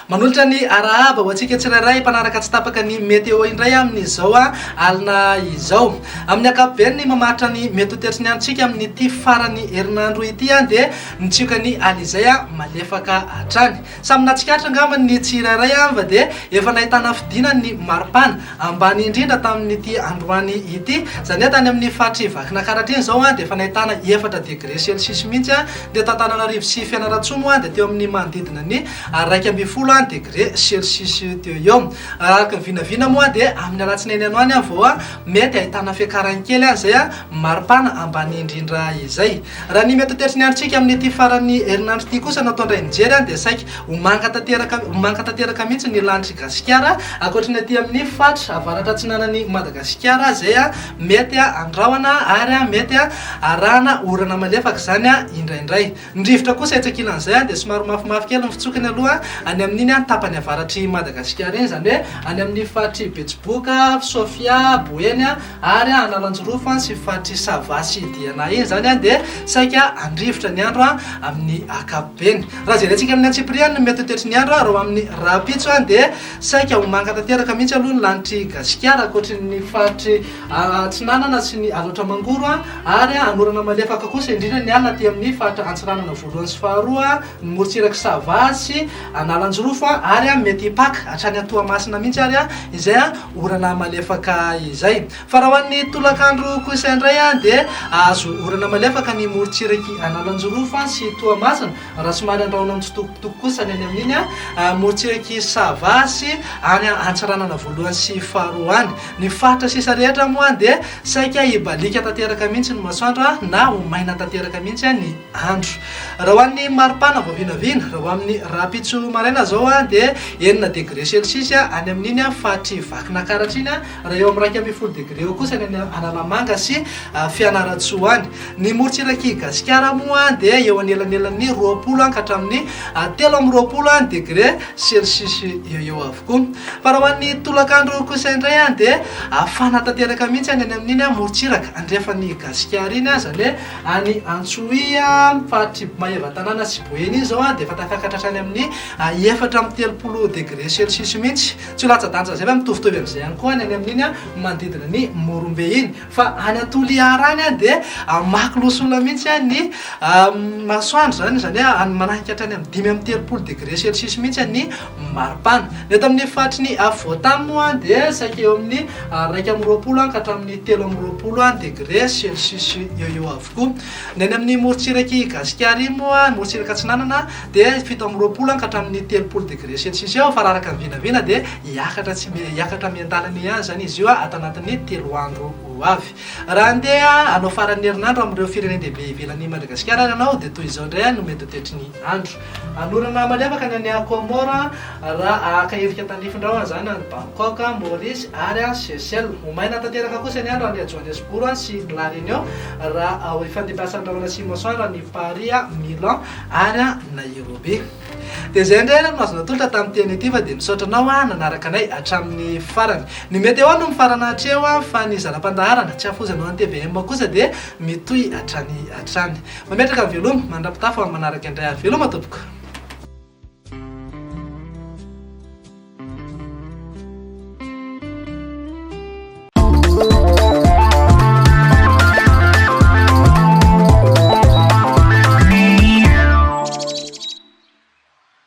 manolotra ny arahaba ho antsika tsirairay mpanaraka tsy tapaka ny météo indray amin'izao alina izao amin'ny ankapobeny mamaritra ny mety ho tetriny antsika amin'ny ty farany herinandro ity dia nitsioka ny alizay malefaka hatrany samy natsikatra angamba ny tsirairay fa dia efa nahitana fidina ny maripana ambany indrindra tamin'ity androany ity zany tany amin'ny fahatry vakina karahatriny zao dia efa nahitana 4 degré celsius mihitsy dia Tantananarivo sy Fianarantsoa dia teo amin'ny manodidina ny 2 degré celsius teo eo araka vinavina moa dia amin'ny alatsinainy anoany vao mety ahitana fiakarany kely zay maripana ambany indrindra izay raha ny mety tetriny androtsika amin'ity farany herinandro ity kosa natondray nijery dia saika homanga tanteraka mihitsy ny lanitry Gasikara akoatriny aty amin'ny fatra avaratra atsinanany Madagasikara zay mety andrahona ary mety arahana orana malefaka zany indraindray ndrivotra kosa itsakilan'izay dia somary mafimafy kely fitsokany aloha any amin'iny tapany avaratry Madagasikara iny zany hoe any amin'ny fatry Betsiboka, Sofia, Boeny ary Analanjorofo sy fatry Savasy Diana iny zany dia saika andrivotra ny andro amin'ny akapobeny raha zay antsika amin'ny Antsipriana mety tetry ny andro raha amin'ny rapitso dia saika homanga tanteraka mihitsy aloha ny lanitry Gasikara akoatry ny fatry Atsinanana sy ny Alotra Mangoro ary anorana malefaka kosa indrindra ny alina aty amin'ny fatra Antsiranana voalohany sy faharoa ny morotsiraky Savasy Analanjorofo ary mety hipaka hatrany Toamasina mihitsy ary izay orana malefaka izay fa raha hoan'ny tolakandro kosa indray dia azo orana malefaka ny morotsiraky Analanjorofo sy Toamasina raha somary andrahona mitsitokotoko kosa ny amin'iny morotsiraky Savasy any Antsiranana voalohany sy faharoa any ny fatra sisa rehetra moa dia saika hibalika tanteraka mihitsy ny masoandro na homaina tanteraka mihitsy ny andro raha hoan'ny maripana vavinavina raha amin'ny rapitso maraina zao dia 9 degré celsius any amin'iny fatry vakina karatriny raha eo amin'ny 20 degré eo kosa ny Analamanga sy Fianarantsoa any ny morotsiraky Gasikara moa dia eo anelanelan'ny 20 ka hatramin'ny 13 degré celsius eo avokoa fa raha hoan'ny tolakandro kosa indray dia afana tanteraka mihitsy any amin'iny morotsiraka andrefan'ny Gasikara iny zany hoe any Antsoia fatry Maheva tanàna sy Boeny zao dia efa tafiakatra hatrany amin'ny 4 degré celsius mihitsy tsy latsa-danja zay mitovitovy amin'izay ihany koa any amin'iny manodidina ny Morombe iny fa any Toliara any dia makilosola mihitsy ny masoandro zany any manahiky hatrany amin'ny 5 degré celsius mihitsy ny maripana ny eto amin'ny fatry ny Voatamo moa dia saika eo amin'ny 20 ka hatramin'ny 13 degré celsius eo avokoa ny any amin'ny morotsiraky Gasikara iny moa morotsiraka Atsinanana dia 17 ka hatramin'ny 30 degré celsius eo fa raha araka ny vinavina dia hiakatra miandalany ihany zany izy io ato anatin'ny 3 andro avy raha andeha anao farany herinandro amin'ireo firenendehibe ivelan'ny Madagasikara ianao dia toy izao indray no mety tetry ny andro anorana malefaka ny any Comore raha akahevika tandrifindraona zany any Bangkok, Maurice ary Seychelles homaina tanteraka kosa ny andro any Johannesburg sy La Réunion raha ifandimbiasan-draona sy masoandro ny Paris, Milan ary Nairobi dia zay indray no azona tolotra tamin'ny teny ity fa dia misaotra anao nanaraka anay hatramin'ny farany ny météo no mifarana hatreo fa ny zanam-pandaharana tsy hafozanao any TVM kosa dia mitohy hatrany mametraka veloma mandrapitafo manaraka indray veloma tompoko